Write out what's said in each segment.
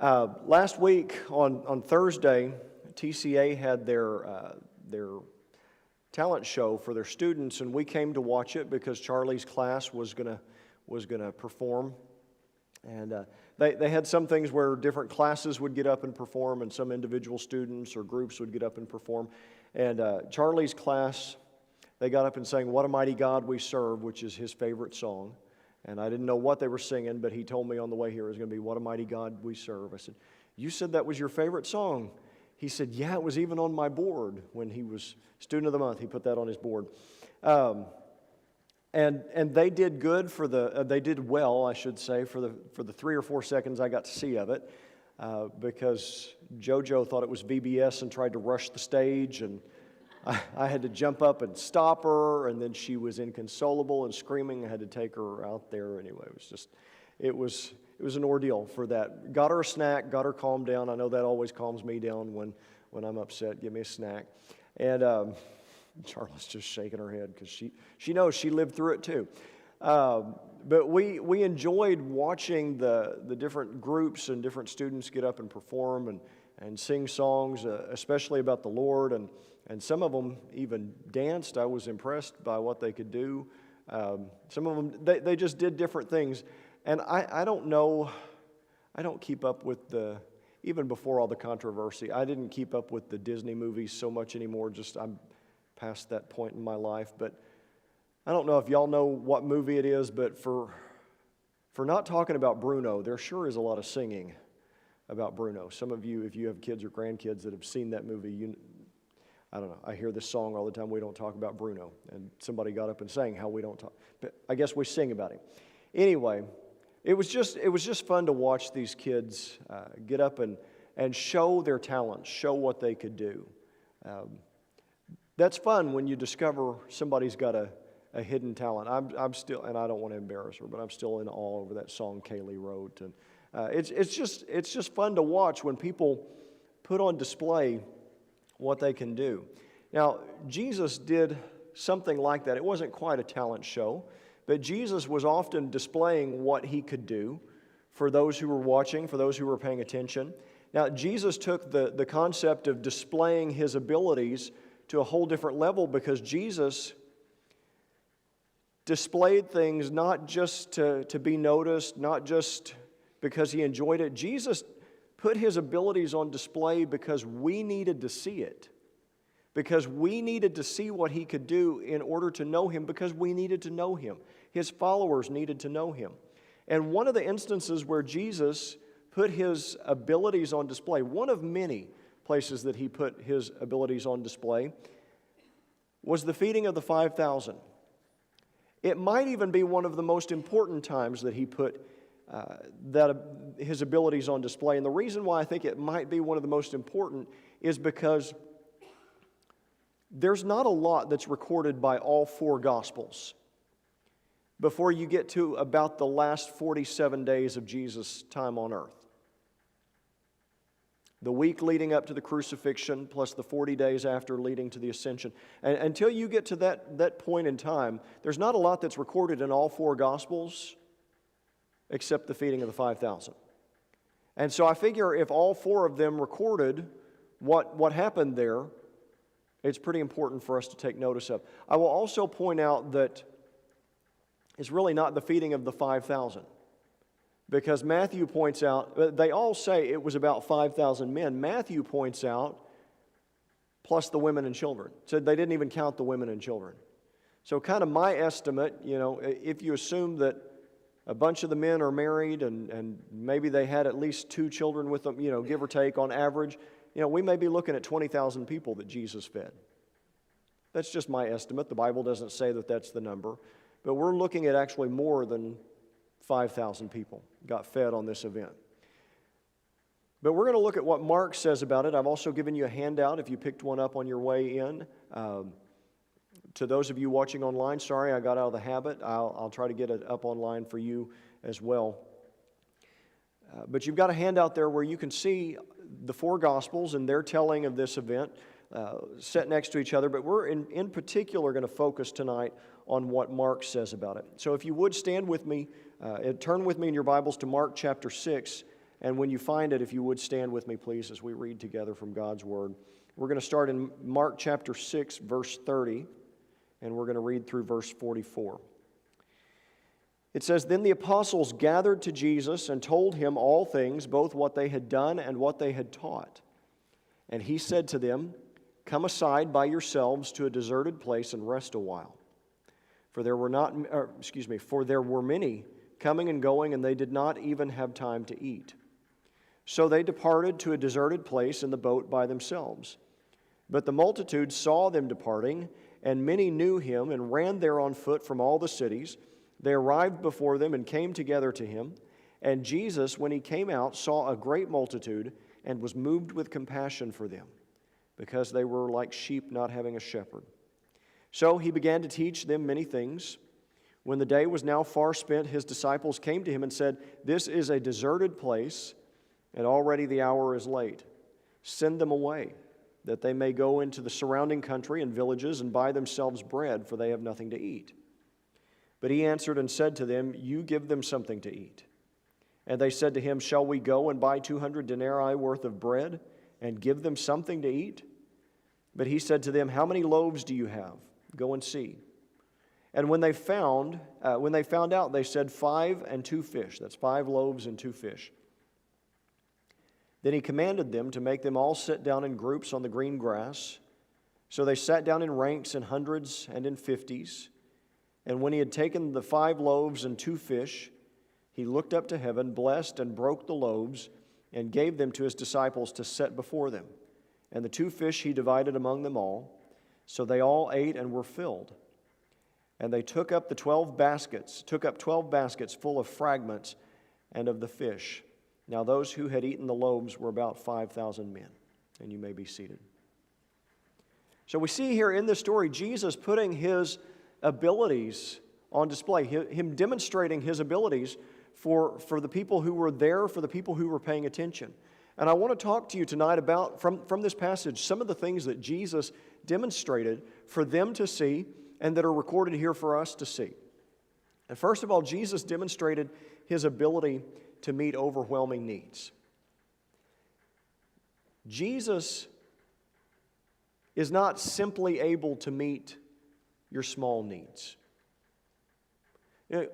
Last week on Thursday, TCA had their talent show for their students, and we came to watch it because Charlie's class was gonna perform. And they had some things where different classes would get up and perform, and some individual students or groups would get up and perform. And Charlie's class, they got up and sang "What a Mighty God We Serve," which is his favorite song. And I didn't know what they were singing, but he told me on the way here it was going to be "What a Mighty God We Serve." I said, "You said that was your favorite song?" He said, "Yeah, it was even on my board when he was Student of the Month. He put that on his board." And they did good they did well, I should say, for the 3 or 4 seconds I got to see of it, because JoJo thought it was VBS and tried to rush the stage, and I had to jump up and stop her, and then she was inconsolable and screaming. I had to take her out there. Anyway, it was an ordeal for that. Got her a snack, got her calmed down. I know that always calms me down when I'm upset. Give me a snack. And Charlotte's just shaking her head because she knows she lived through it too. But we enjoyed watching the different groups and different students get up and perform and sing songs, especially about the Lord, and some of them even danced. I was impressed by what they could do. Some of them, they just did different things. And I don't know, I don't keep up with even before all the controversy, I didn't keep up with the Disney movies so much anymore. I'm past that point in my life. But I don't know if y'all know what movie it is, but for not talking about Bruno, there sure is a lot of singing about Bruno. Some of you, if you have kids or grandkids that have seen that movie, I don't know, I hear this song all the time, "We don't talk about Bruno." And somebody got up and sang how we don't talk. But I guess we sing about him. Anyway, it was just fun to watch these kids get up and show their talents, show what they could do. That's fun when you discover somebody's got a hidden talent. I'm still, and I don't want to embarrass her, but I'm still in awe over that song Kaylee wrote. And it's just fun to watch when people put on display what they can do. Now, Jesus did something like that. It wasn't quite a talent show, but Jesus was often displaying what he could do for those who were watching, for those who were paying attention. Now, Jesus took the concept of displaying his abilities to a whole different level, because Jesus displayed things not just to be noticed, not just because he enjoyed it. Jesus put his abilities on display because we needed to see it, because we needed to see what he could do in order to know him, because we needed to know him. His followers needed to know him. And one of the instances where Jesus put his abilities on display, one of many places that he put his abilities on display, was the feeding of the 5,000. It might even be one of the most important times that he put his abilities on display. And the reason why I think it might be one of the most important is because there's not a lot that's recorded by all 4 Gospels before you get to about the last 47 days of Jesus' time on earth. The week leading up to the crucifixion, plus the 40 days after leading to the ascension. And until you get to that point in time, there's not a lot that's recorded in all 4 Gospels except the feeding of the 5,000. And so I figure if all 4 of them recorded what happened there, it's pretty important for us to take notice of. I will also point out that it's really not the feeding of the 5,000. Because Matthew points out, they all say it was about 5,000 men. Matthew points out, plus the women and children. So they didn't even count the women and children. So kind of my estimate, if you assume that a bunch of the men are married and maybe they had at least 2 children with them, give or take on average, we may be looking at 20,000 people that Jesus fed. That's just my estimate. The Bible doesn't say that that's the number. But we're looking at actually more than 5,000 people got fed on this event. But we're going to look at what Mark says about it. I've also given you a handout if you picked one up on your way in. To those of you watching online, sorry I got out of the habit. I'll try to get it up online for you as well. But you've got a handout there where you can see the 4 Gospels and their telling of this event set next to each other. But we're in particular going to focus tonight on what Mark says about it. So if you would stand with me, turn with me in your Bibles to Mark chapter 6, And when you find it, if you would stand with me, please, as we read together from God's Word. We're going to start in Mark chapter 6, verse 30, and we're going to read through verse 44. It says, "Then the apostles gathered to Jesus and told him all things, both what they had done and what they had taught. And he said to them, 'Come aside by yourselves to a deserted place and rest a while.' For there were many coming and going, and they did not even have time to eat. So they departed to a deserted place in the boat by themselves. But the multitude saw them departing, and many knew him and ran there on foot from all the cities. They arrived before them and came together to him. And Jesus, when he came out, saw a great multitude and was moved with compassion for them, because they were like sheep not having a shepherd. So he began to teach them many things. When the day was now far spent, his disciples came to him and said, 'This is a deserted place, and already the hour is late. Send them away, that they may go into the surrounding country and villages and buy themselves bread, for they have nothing to eat.' But he answered and said to them, 'You give them something to eat.' And they said to him, 'Shall we go and buy 200 denarii worth of bread and give them something to eat?' But he said to them, 'How many loaves do you have? Go and see.' And when they found out, they said, 5 and 2 fish. That's 5 loaves and 2 fish. Then he commanded them to make them all sit down in groups on the green grass. So they sat down in ranks, in hundreds and in 50s. And when he had taken the 5 loaves and 2 fish, he looked up to heaven, blessed and broke the loaves, and gave them to his disciples to set before them. And the 2 fish he divided among them all. So they all ate and were filled. And they took up 12 baskets full of fragments and of the fish. Now those who had eaten the loaves were about 5,000 men." And you may be seated. So we see here in this story Jesus putting his abilities on display, him demonstrating his abilities for the people who were there, for the people who were paying attention. And I want to talk to you tonight about, from this passage, some of the things that Jesus demonstrated for them to see and that are recorded here for us to see. And first of all, Jesus demonstrated his ability to meet overwhelming needs. Jesus is not simply able to meet your small needs.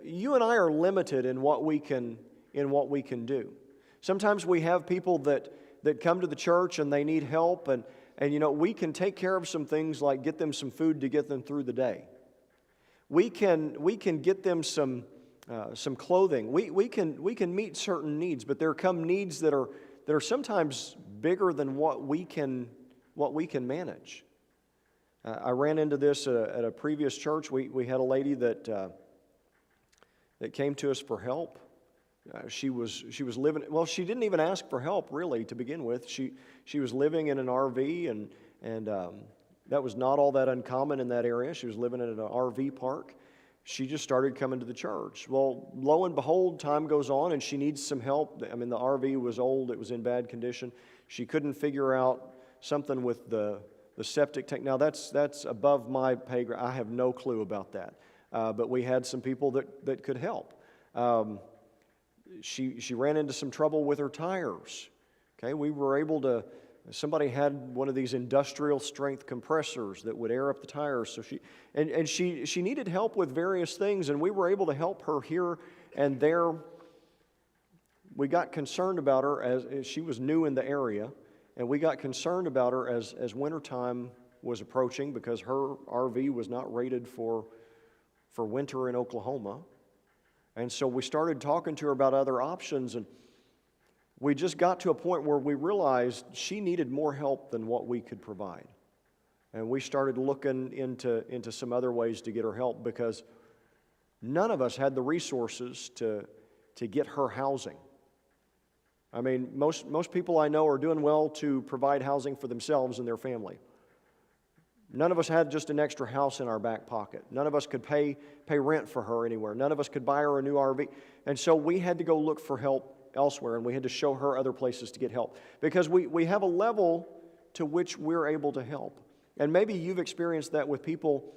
You and I are limited in what we can do. Sometimes we have people that come to the church and they need help, and we can take care of some things like get them some food to get them through the day. We can get them some clothing. We can meet certain needs, but there come needs that are sometimes bigger than what we can manage. I ran into this at a previous church. We had a lady that came to us for help. She was living. Well, she didn't even ask for help really to begin with. She was living in an RV, and that was not all that uncommon in that area. She was living in an RV park. She just started coming to the church. Well, lo and behold, time goes on, and she needs some help. I mean, the RV was old; it was in bad condition. She couldn't figure out something with the septic tank. Now that's above my pay grade. I have no clue about that. But we had some people that could help. She ran into some trouble with her tires. Okay, we were able to. Somebody had one of these industrial strength compressors that would air up the tires. So she needed help with various things, and we were able to help her here and there. We got concerned about her as she was new in the area, and we got concerned about her as wintertime was approaching, because her RV was not rated for winter in Oklahoma. And so we started talking to her about other options, and we just got to a point where we realized she needed more help than what we could provide. And we started looking into some other ways to get her help, because none of us had the resources to get her housing. I mean, most people I know are doing well to provide housing for themselves and their family. None of us had just an extra house in our back pocket. None of us could pay rent for her anywhere. None of us could buy her a new RV. And so we had to go look for help elsewhere, and we had to show her other places to get help, because we have a level to which we're able to help. And maybe you've experienced that with people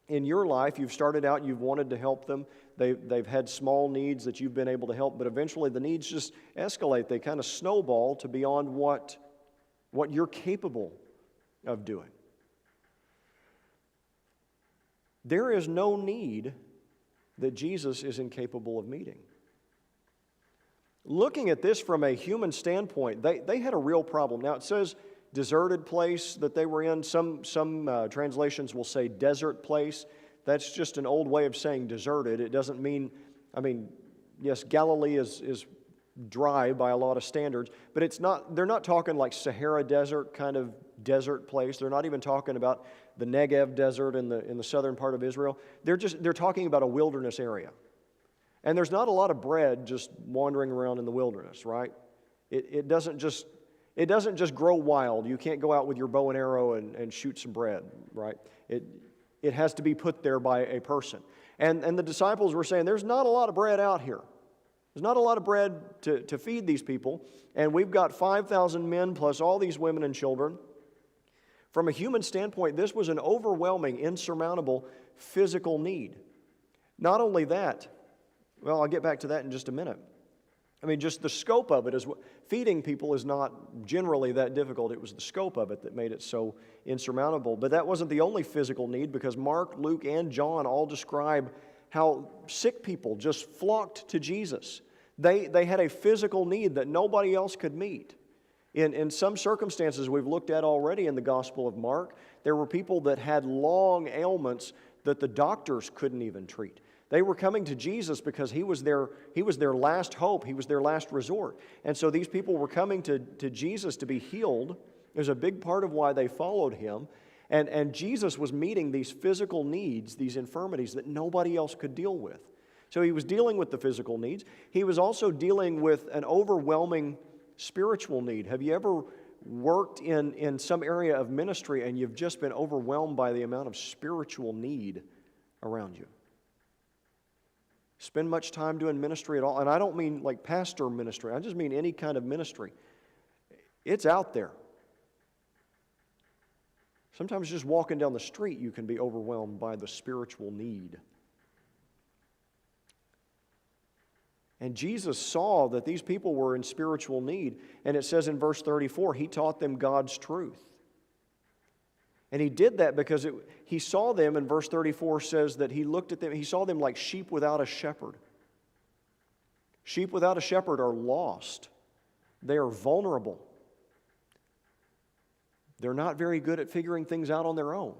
in your life. You've started out, you've wanted to help them. They've had small needs that you've been able to help, but eventually the needs just escalate. They kind of snowball to beyond what you're capable of doing. There is no need that Jesus is incapable of meeting. Looking at this from a human standpoint, they had a real problem. Now it says deserted place that they were in. Some translations will say desert place. That's just an old way of saying deserted. It doesn't mean, yes, Galilee is dry by a lot of standards, but they're not talking like Sahara Desert kind of desert place. They're not even talking about the Negev Desert in the southern part of Israel. They're talking about a wilderness area. And there's not a lot of bread just wandering around in the wilderness, right? It doesn't just grow wild. You can't go out with your bow and arrow and shoot some bread, right? It has to be put there by a person. And the disciples were saying, there's not a lot of bread out here. There's not a lot of bread to feed these people. And we've got 5,000 men plus all these women and children. From a human standpoint, this was an overwhelming, insurmountable physical need. Not only that, well, I'll get back to that in just a minute. Just the scope of it is feeding people is not generally that difficult. It was the scope of it that made it so insurmountable. But that wasn't the only physical need, because Mark, Luke, and John all describe how sick people just flocked to Jesus. They had a physical need that nobody else could meet. In some circumstances we've looked at already in the Gospel of Mark, there were people that had long ailments that the doctors couldn't even treat. They were coming to Jesus because He was their last hope. He was their last resort. And so these people were coming to Jesus to be healed. It was a big part of why they followed Him. And Jesus was meeting these physical needs, these infirmities that nobody else could deal with. So He was dealing with the physical needs. He was also dealing with an overwhelming spiritual need. Have you ever worked in some area of ministry and you've just been overwhelmed by the amount of spiritual need around you? Spend much time doing ministry at all. And I don't mean like pastor ministry. I just mean any kind of ministry. It's out there. Sometimes just walking down the street, you can be overwhelmed by the spiritual need. And Jesus saw that these people were in spiritual need. And it says in verse 34, He taught them God's truth. And He did that because He saw them, and verse 34 says that He looked at them, He saw them like sheep without a shepherd. Sheep without a shepherd are lost. They are vulnerable. They're not very good at figuring things out on their own.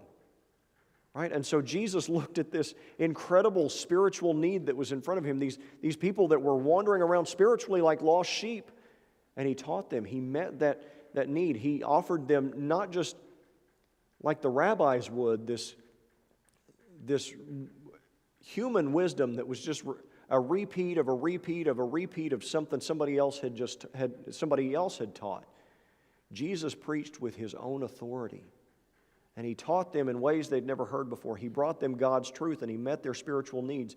Right? And so Jesus looked at this incredible spiritual need that was in front of Him, these people that were wandering around spiritually like lost sheep, and He taught them. He met that need. He offered them not just like the rabbis would, this human wisdom that was just a repeat of a repeat of a repeat of something somebody else had taught. Jesus preached with His own authority, and He taught them in ways they'd never heard before. He brought them God's truth, and He met their spiritual needs.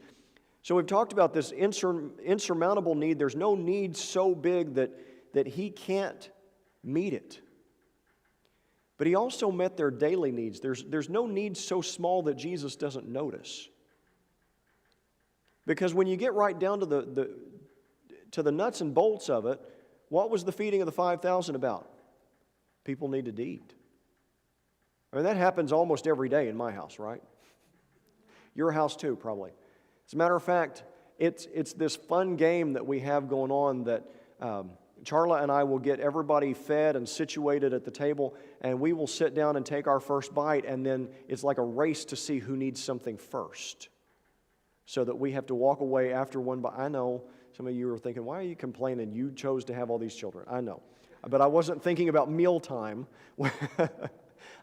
So we've talked about this insurmountable need. There's no need so big that He can't meet it. But He also met their daily needs. There's no need so small that Jesus doesn't notice. Because when you get right down to the nuts and bolts of it, what was the feeding of the 5,000 about? People needed to eat. That happens almost every day in my house, right? Your house too, probably. As a matter of fact, it's this fun game that we have going on that Charla and I will get everybody fed and situated at the table, and we will sit down and take our first bite, and then it's like a race to see who needs something first, so that we have to walk away after one bite. I know some of you are thinking, why are you complaining? You chose to have all these children. I know. But I wasn't thinking about mealtime.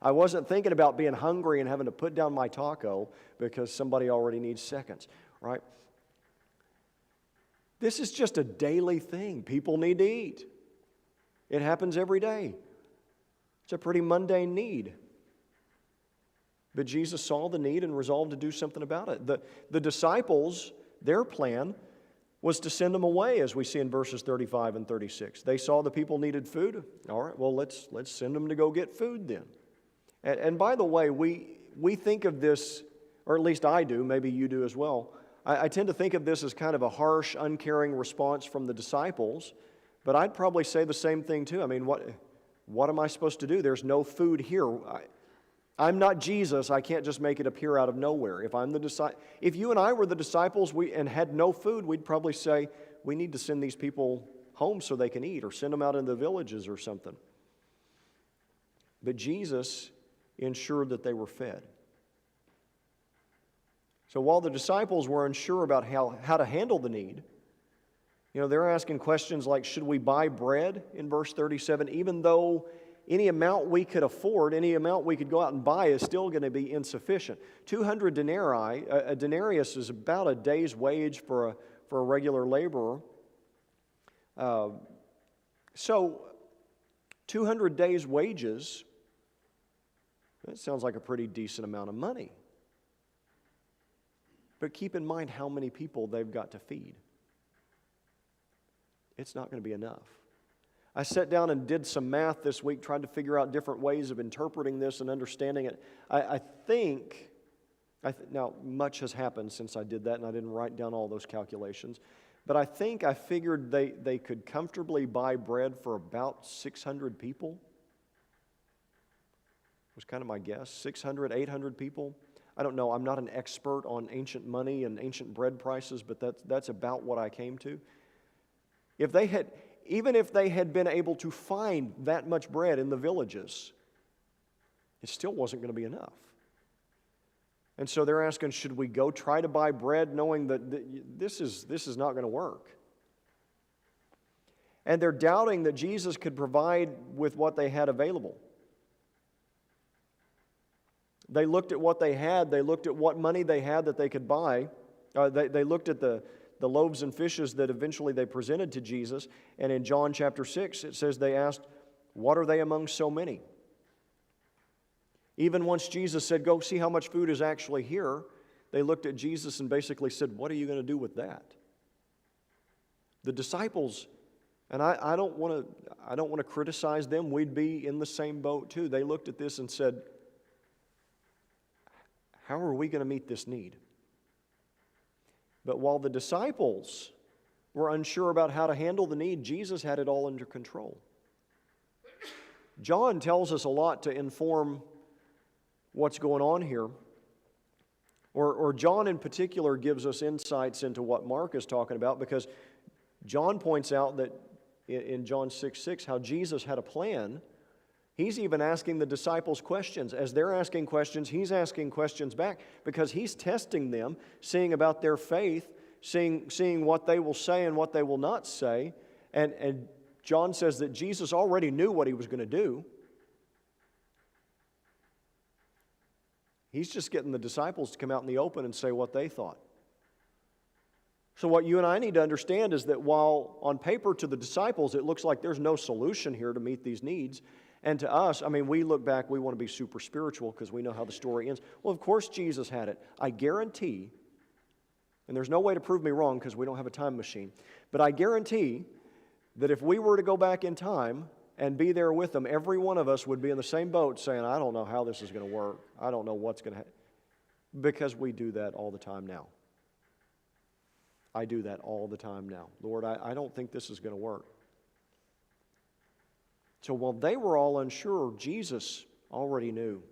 I wasn't thinking about being hungry and having to put down my taco because somebody already needs seconds, right? This is just a daily thing. People need to eat. It happens every day. It's a pretty mundane need. But Jesus saw the need and resolved to do something about it. The disciples, their plan was to send them away, as we see in verses 35 and 36. They saw the people needed food. All right, well, let's send them to go get food then. And by the way, we think of this, or at least I do, maybe you do as well. I tend to think of this as kind of a harsh, uncaring response from the disciples, but I'd probably say the same thing too. I mean, what am I supposed to do? There's no food here. I'm not Jesus. I can't just make it appear out of nowhere. If you and I were the disciples and had no food, we'd probably say, we need to send these people home so they can eat, or send them out into the villages or something. But Jesus ensured that they were fed. So while the disciples were unsure about how to handle the need, they're asking questions like, should we buy bread in verse 37, even though any amount we could afford, any amount we could go out and buy is still going to be insufficient. 200 denarii, a denarius is about a day's wage for a regular laborer. So 200 days' wages, that sounds like a pretty decent amount of money. But keep in mind how many people they've got to feed. It's not going to be enough. I sat down and did some math this week, trying to figure out different ways of interpreting this and understanding it. Now, much has happened since I did that, and I didn't write down all those calculations. But I figured they could comfortably buy bread for about 600 people. Was kind of my guess. 600, 800 people. I don't know. I'm not an expert on ancient money and ancient bread prices, but that's about what I came to. Even if they had been able to find that much bread in the villages, it still wasn't going to be enough. And so they're asking, should we go try to buy bread knowing that this is not going to work? And they're doubting that Jesus could provide with what they had available. They looked at what they had. They looked at what money they had that they could buy. They looked at the loaves and fishes that eventually they presented to Jesus. And in John chapter 6, it says they asked, what are they among so many? Even once Jesus said, go see how much food is actually here, they looked at Jesus and basically said, what are you going to do with that? The disciples, and I don't want to criticize them, we'd be in the same boat too. They looked at this and said, how are we going to meet this need? But while the disciples were unsure about how to handle the need, Jesus had it all under control. John tells us a lot to inform what's going on here. Or John in particular gives us insights into what Mark is talking about, because John points out that in John 6:6 how Jesus had a plan. He's even asking the disciples questions. As they're asking questions, he's asking questions back, because he's testing them, seeing about their faith, seeing what they will say and what they will not say. And John says that Jesus already knew what he was going to do. He's just getting the disciples to come out in the open and say what they thought. So what you and I need to understand is that while on paper to the disciples it looks like there's no solution here to meet these needs, and to us, we look back, we want to be super spiritual because we know how the story ends. Well, of course Jesus had it. I guarantee, and there's no way to prove me wrong because we don't have a time machine, but I guarantee that if we were to go back in time and be there with them, every one of us would be in the same boat saying, I don't know how this is going to work. I don't know what's going to happen. Because we do that all the time now. I do that all the time now. Lord, I don't think this is going to work. So while they were all unsure, Jesus already knew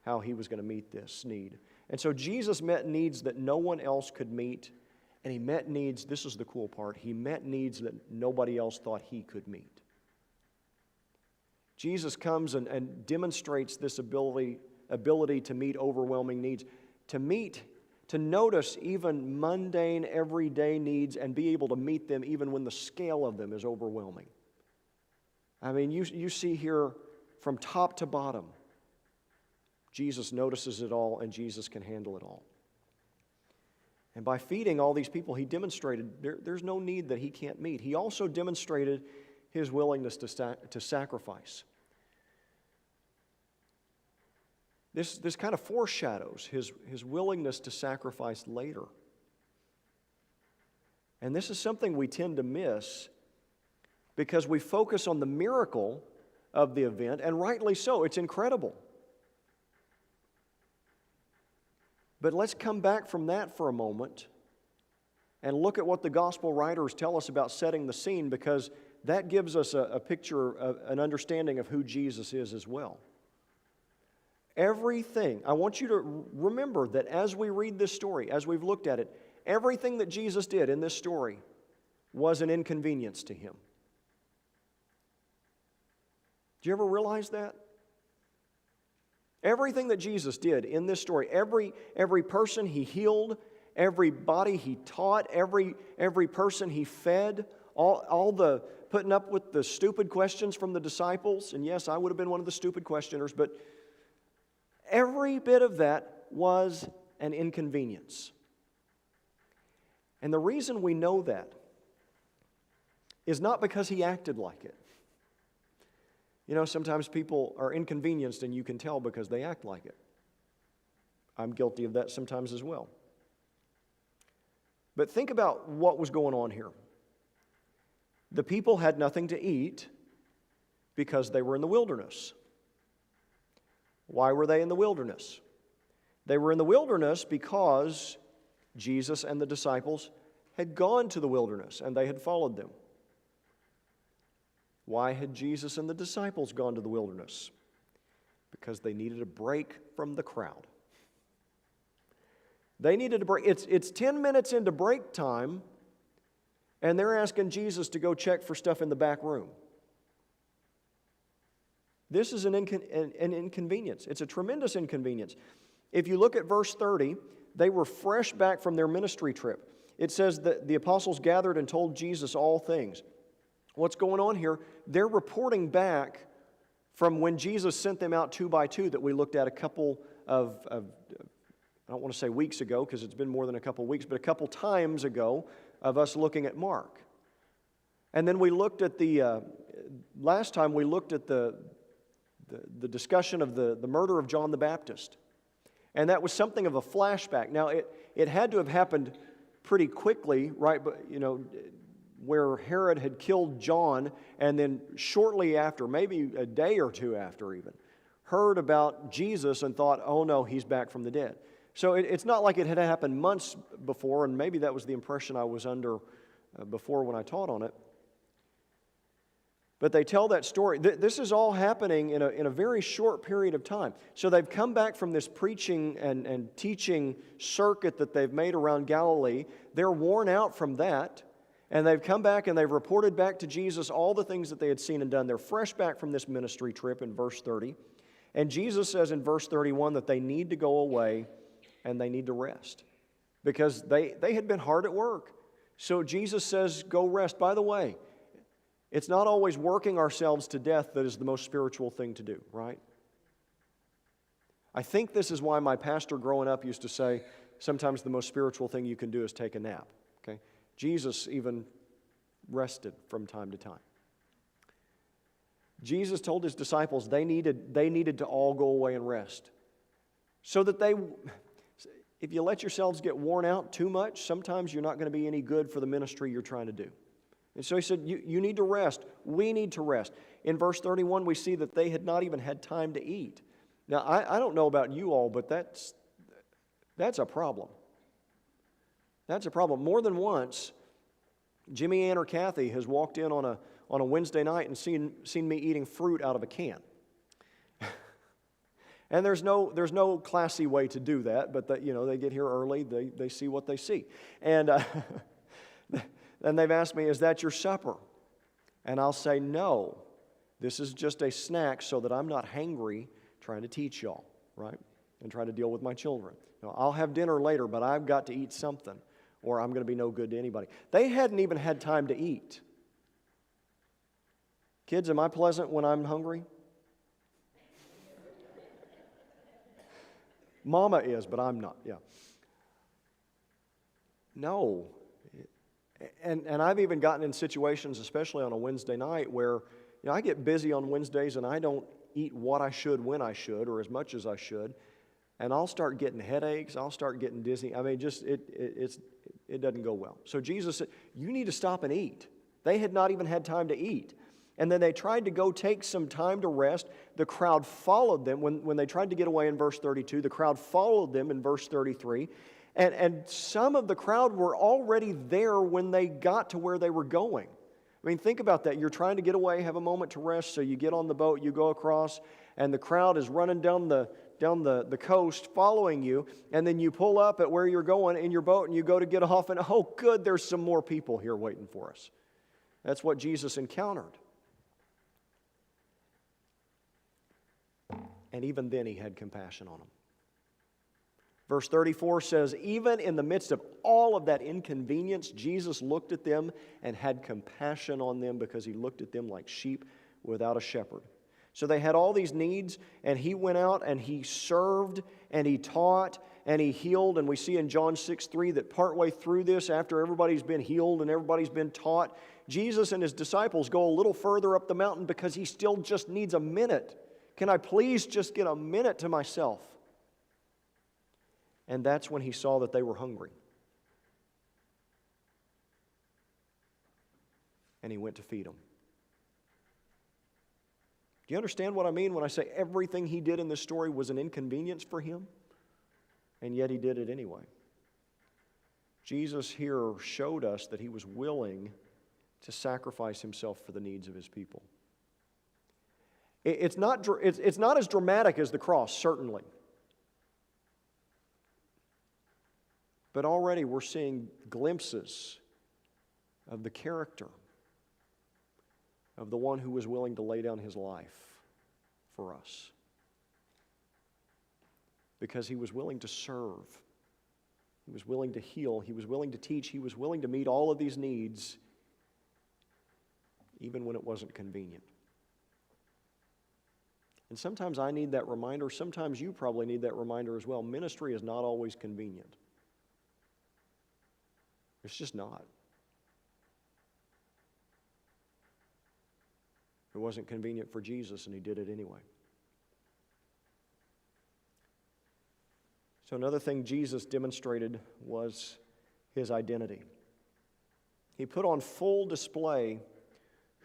how he was going to meet this need. And so Jesus met needs that no one else could meet. And he met needs, this is the cool part, he met needs that nobody else thought he could meet. Jesus comes and demonstrates this ability to meet overwhelming needs, to notice even mundane, everyday needs and be able to meet them even when the scale of them is overwhelming. You see here from top to bottom, Jesus notices it all and Jesus can handle it all. And by feeding all these people, he demonstrated there's no need that he can't meet. He also demonstrated his willingness to sacrifice. This kind of foreshadows his willingness to sacrifice later. And this is something we tend to miss because we focus on the miracle of the event, and rightly so. It's incredible. But let's come back from that for a moment and look at what the gospel writers tell us about setting the scene, because that gives us a picture, an understanding of who Jesus is as well. Everything, I want you to remember that as we read this story, as we've looked at it, everything that Jesus did in this story was an inconvenience to him. Do you ever realize that? Everything that Jesus did in this story, every person he healed, everybody he taught, every person he fed, all the putting up with the stupid questions from the disciples, and yes, I would have been one of the stupid questioners, but every bit of that was an inconvenience. And the reason we know that is not because he acted like it. You know, sometimes people are inconvenienced and you can tell because they act like it. I'm guilty of that sometimes as well. But think about what was going on here. The people had nothing to eat because they were in the wilderness. Why were they in the wilderness? They were in the wilderness because Jesus and the disciples had gone to the wilderness and they had followed them. Why had Jesus and the disciples gone to the wilderness? Because they needed a break from the crowd. They needed a break. It's 10 minutes into break time, and they're asking Jesus to go check for stuff in the back room. This is an inconvenience. It's a tremendous inconvenience. If you look at verse 30, they were fresh back from their ministry trip. It says that the apostles gathered and told Jesus all things. What's going on here? They're reporting back from when Jesus sent them out 2 by 2 that we looked at a couple of I don't want to say weeks ago because it's been more than a couple weeks, but a couple times ago of us looking at Mark. And then we looked at last time we looked at the discussion of the murder of John the Baptist. And that was something of a flashback. Now, it had to have happened pretty quickly, right? But, you know, where Herod had killed John, and then shortly after, maybe a day or two after even, heard about Jesus and thought, oh no, he's back from the dead. So it's not like it had happened months before, and maybe that was the impression I was under before when I taught on it. But they tell that story. This is all happening in a very short period of time. So they've come back from this preaching and teaching circuit that they've made around Galilee. They're worn out from that. And they've come back and they've reported back to Jesus all the things that they had seen and done. They're fresh back from this ministry trip in verse 30. And Jesus says in verse 31 that they need to go away and they need to rest. Because they had been hard at work. So Jesus says, go rest. By the way, it's not always working ourselves to death that is the most spiritual thing to do, right? I think this is why my pastor growing up used to say, sometimes the most spiritual thing you can do is take a nap, okay? Jesus even rested from time to time. Jesus told his disciples they needed to all go away and rest. So that if you let yourselves get worn out too much, sometimes you're not going to be any good for the ministry you're trying to do. And so he said, you need to rest. We need to rest. In verse 31, we see that they had not even had time to eat. Now, I don't know about you all, but that's a problem. That's a problem. More than once, Jimmy Ann or Kathy has walked in on a Wednesday night and seen me eating fruit out of a can. And there's no classy way to do that, but they get here early, they see what they see. And and they've asked me, is that your supper? And I'll say, no, this is just a snack so that I'm not hangry trying to teach y'all, right? And trying to deal with my children. I'll have dinner later, but I've got to eat something, or I'm going to be no good to anybody. They hadn't even had time to eat. Kids, am I pleasant when I'm hungry? Mama is, but I'm not, yeah. No. And I've even gotten in situations, especially on a Wednesday night, where I get busy on Wednesdays and I don't eat what I should when I should, or as much as I should, and I'll start getting headaches, I'll start getting dizzy. I mean, just it doesn't go well. So Jesus said, you need to stop and eat. They had not even had time to eat. And then they tried to go take some time to rest. The crowd followed them. When they tried to get away in verse 32, the crowd followed them in verse 33. And some of the crowd were already there when they got to where they were going. I mean, think about that. You're trying to get away, have a moment to rest, so you get on the boat, you go across, and the crowd is running down the coast following you, and then you pull up at where you're going in your boat, and you go to get off, and oh, good, there's some more people here waiting for us. That's what Jesus encountered. And even then, He had compassion on them. Verse 34 says, even in the midst of all of that inconvenience, Jesus looked at them and had compassion on them because He looked at them like sheep without a shepherd. So they had all these needs, and He went out and He served and He taught and He healed. And we see in John 6:3 that partway through this, after everybody's been healed and everybody's been taught, Jesus and His disciples go a little further up the mountain because He still just needs a minute. Can I please just get a minute to myself? And that's when He saw that they were hungry. And He went to feed them. Do you understand what I mean when I say everything He did in this story was an inconvenience for Him? And yet He did it anyway. Jesus here showed us that He was willing to sacrifice Himself for the needs of His people. It's not as dramatic as the cross, certainly. But already we're seeing glimpses of the character of the one who was willing to lay down His life for us. Because He was willing to serve. He was willing to heal. He was willing to teach. He was willing to meet all of these needs, even when it wasn't convenient. And sometimes I need that reminder. Sometimes you probably need that reminder as well. Ministry is not always convenient. It's just not. It wasn't convenient for Jesus, and He did it anyway. So another thing Jesus demonstrated was His identity. He put on full display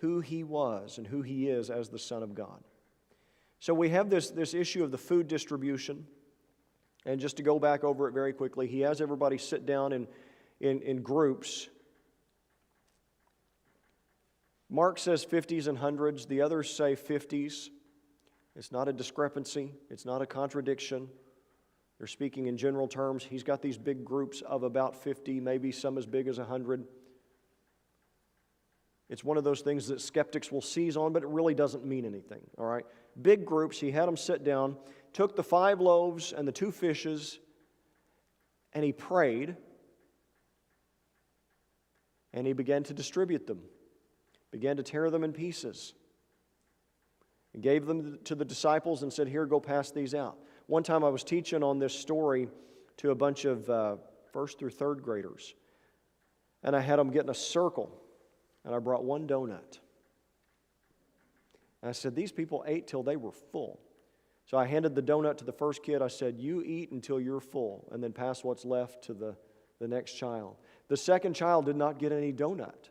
who He was and who He is as the Son of God. So we have this issue of the food distribution. And just to go back over it very quickly, He has everybody sit down in groups. Mark says 50s and hundreds. The others say 50s. It's not a discrepancy. It's not a contradiction. They're speaking in general terms. He's got these big groups of about 50, maybe some as big as 100. It's one of those things that skeptics will seize on, but it really doesn't mean anything, all right? Big groups. He had them sit down, took the 5 loaves and the 2 fishes, and He prayed, and He began to distribute them, began to tear them in pieces, and gave them to the disciples and said, here, go pass these out. One time I was teaching on this story to a bunch of first through third graders, and I had them get in a circle, and I brought 1 donut. And I said, these people ate till they were full. So I handed the donut to the first kid. I said, you eat until you're full, and then pass what's left to the next child. The second child did not get any donut.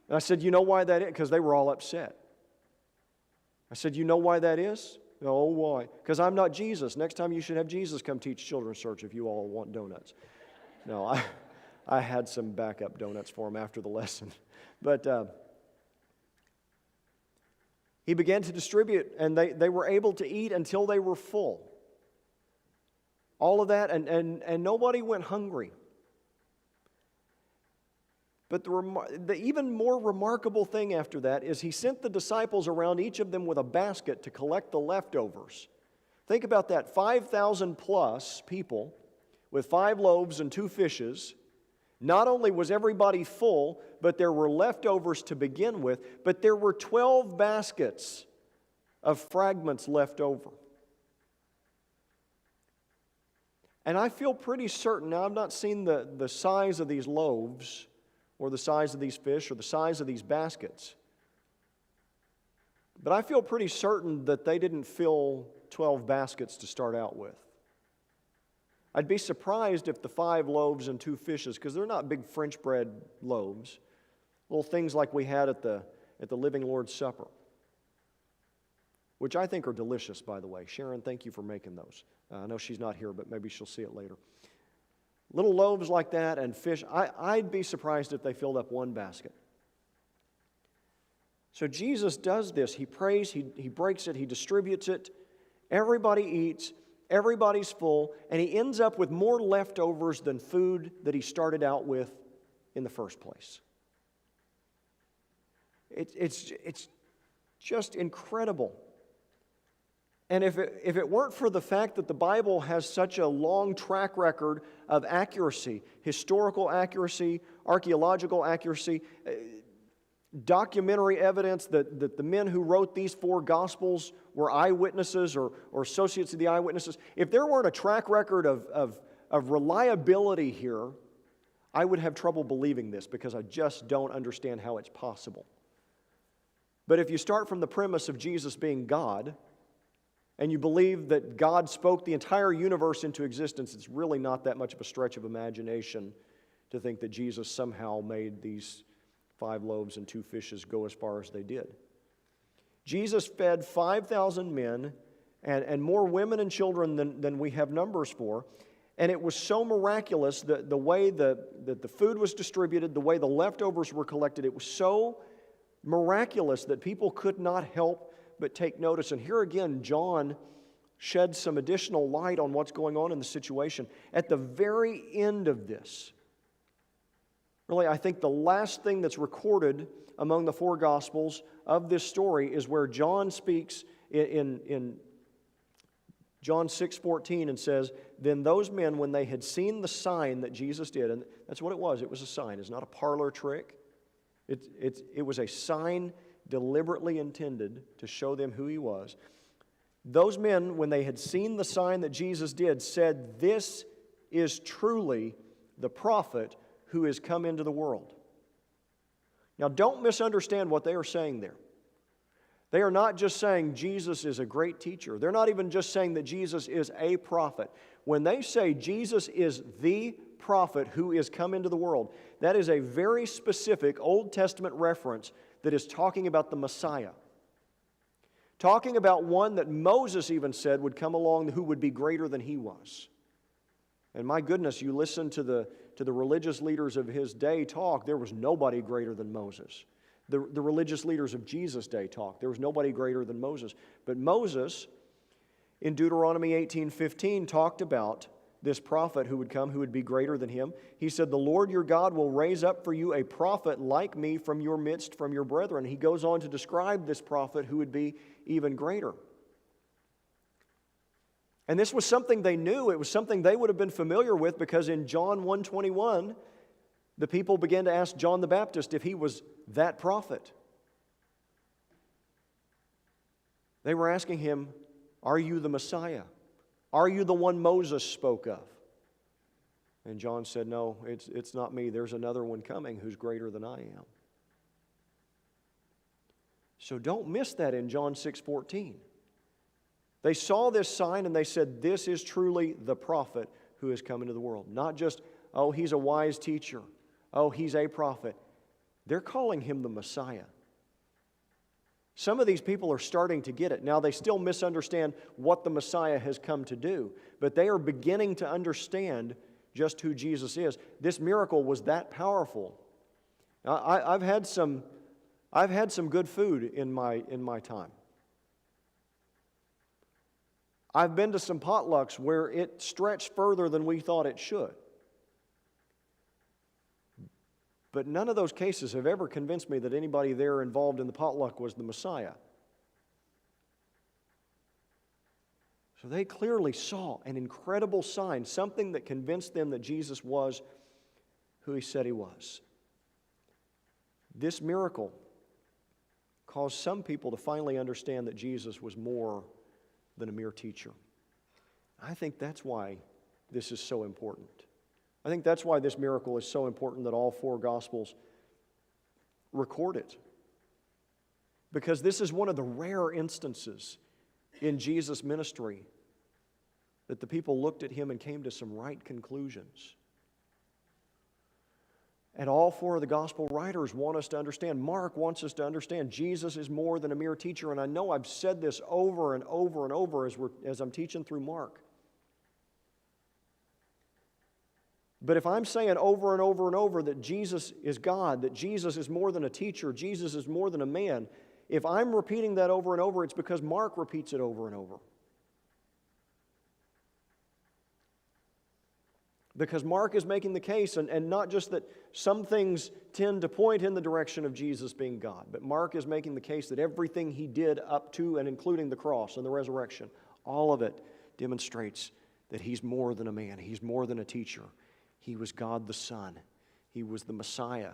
And I said, you know why that is? Because they were all upset. I said, you know why that is? Oh, why? Because I'm not Jesus. Next time you should have Jesus come teach children's church if you all want donuts. No, I had some backup donuts for them after the lesson. But He began to distribute, and they were able to eat until they were full. All of that, and nobody went hungry. But the even more remarkable thing after that is He sent the disciples around, each of them with a basket, to collect the leftovers. Think about that, 5,000 plus people with 5 loaves and 2 fishes. Not only was everybody full, but there were leftovers to begin with, but there were 12 baskets of fragments left over. And I feel pretty certain, now I've not seen the size of these loaves, or the size of these fish, or the size of these baskets. But I feel pretty certain that they didn't fill 12 baskets to start out with. I'd be surprised if the 5 loaves and 2 fishes, because they're not big French bread loaves, little things like we had at the Living Lord's Supper. which I think are delicious, by the way. Sharon, thank you for making those. I know she's not here, but maybe she'll see it later. Little loaves like that and fish. I'd be surprised if they filled up one basket. So Jesus does this. He prays, he breaks it, he distributes it. Everybody eats, everybody's full, and he ends up with more leftovers than food that he started out with in the first place. It's just incredible. And if it weren't for the fact that the Bible has such a long track record of accuracy, historical accuracy, archaeological accuracy, documentary evidence that the men who wrote these 4 Gospels were eyewitnesses or associates of the eyewitnesses, if there weren't a track record of reliability here, I would have trouble believing this because I just don't understand how it's possible. But if you start from the premise of Jesus being God, and you believe that God spoke the entire universe into existence, it's really not that much of a stretch of imagination to think that Jesus somehow made these 5 loaves and 2 fishes go as far as they did. Jesus fed 5,000 men and more women and children than we have numbers for. And it was so miraculous that the way that the food was distributed, the way the leftovers were collected, it was so miraculous that people could not help but take notice. And here again, John sheds some additional light on what's going on in the situation. At the very end of this, really, I think the last thing that's recorded among the 4 Gospels of this story is where John speaks in John 6:14 and says, "Then those men, when they had seen the sign that Jesus did," and that's what it was a sign. It's not a parlor trick. It was a sign deliberately intended to show them who he was. Those men, when they had seen the sign that Jesus did, said, "This is truly the prophet who has come into the world." Now, don't misunderstand what they are saying there. They are not just saying Jesus is a great teacher. They're not even just saying that Jesus is a prophet. When they say Jesus is the prophet who is come into the world, that is a very specific Old Testament reference that is talking about the Messiah. Talking about one that Moses even said would come along who would be greater than he was. And my goodness, you listen to the religious leaders of his day talk, there was nobody greater than Moses. The religious leaders of Jesus' day talk, there was nobody greater than Moses. But Moses, in Deuteronomy 18:15, talked about this prophet who would come, who would be greater than him. He said, "The Lord your God will raise up for you a prophet like me from your midst, from your brethren." He goes on to describe this prophet who would be even greater. And this was something they knew. It was something they would have been familiar with because in John 1:21, the people began to ask John the Baptist if he was that prophet. They were asking him, "Are you the Messiah? Are you the one Moses spoke of?" And John said, "No, it's not me. There's another one coming who's greater than I am." So don't miss that in John 6:14. They saw this sign and they said, "This is truly the prophet who has come into the world." Not just, "Oh, he's a wise teacher. Oh, he's a prophet." They're calling him the Messiah. Some of these people are starting to get it. Now, they still misunderstand what the Messiah has come to do, but they are beginning to understand just who Jesus is. This miracle was that powerful. Now, I've had some good food in my time. I've been to some potlucks where it stretched further than we thought it should. But none of those cases have ever convinced me that anybody there involved in the potluck was the Messiah. So they clearly saw an incredible sign, something that convinced them that Jesus was who he said he was. This miracle caused some people to finally understand that Jesus was more than a mere teacher. I think that's why this is so important. I think that's why this miracle is so important that all 4 Gospels record it. Because this is one of the rare instances in Jesus' ministry that the people looked at him and came to some right conclusions. And all four of the gospel writers want us to understand. Mark wants us to understand Jesus is more than a mere teacher. And I know I've said this over and over and over as I'm teaching through Mark. But if I'm saying over and over and over that Jesus is God, that Jesus is more than a teacher, Jesus is more than a man, if I'm repeating that over and over, it's because Mark repeats it over and over. Because Mark is making the case, and not just that some things tend to point in the direction of Jesus being God, but Mark is making the case that everything he did up to and including the cross and the resurrection, all of it demonstrates that he's more than a man. He's more than a teacher. He was God the Son. He was the Messiah.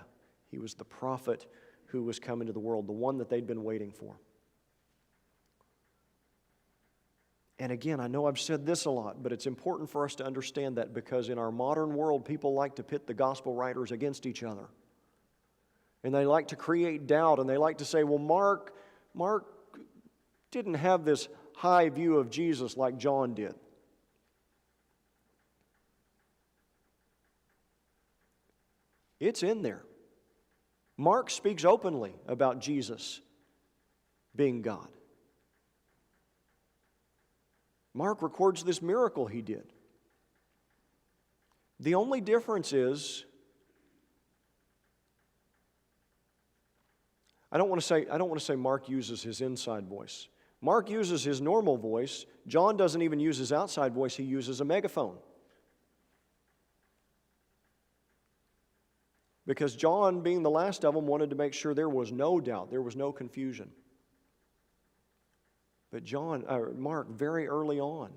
He was the prophet who was coming to the world, the one that they'd been waiting for. And again, I know I've said this a lot, but it's important for us to understand that because in our modern world, people like to pit the gospel writers against each other. And they like to create doubt, and they like to say, well, Mark didn't have this high view of Jesus like John did. It's in there. Mark speaks openly about Jesus being God. Mark records this miracle he did. The only difference is, I don't want to say Mark uses his inside voice. Mark uses his normal voice. John doesn't even use his outside voice. He uses a megaphone. Because John, being the last of them, wanted to make sure there was no doubt, there was no confusion. But Mark, very early on,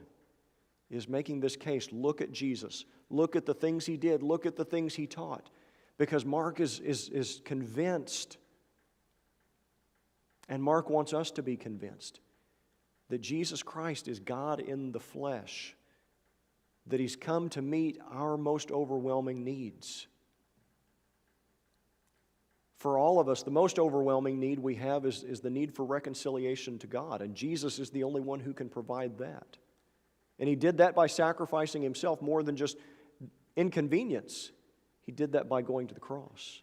is making this case. Look at Jesus. Look at the things he did. Look at the things he taught. Because Mark is convinced, and Mark wants us to be convinced, that Jesus Christ is God in the flesh, that he's come to meet our most overwhelming needs. For all of us, the most overwhelming need we have is the need for reconciliation to God, and Jesus is the only one who can provide that. And he did that by sacrificing himself more than just inconvenience. He did that by going to the cross.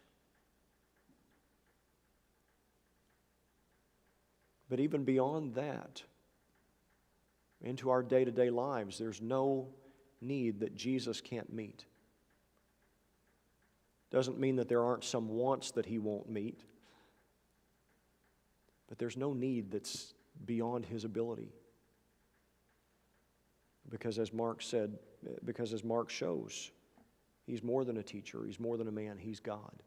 But even beyond that, into our day-to-day lives, there's no need that Jesus can't meet. Doesn't mean that there aren't some wants that he won't meet. But there's no need that's beyond his ability. Because as Mark shows, he's more than a teacher, he's more than a man, he's God.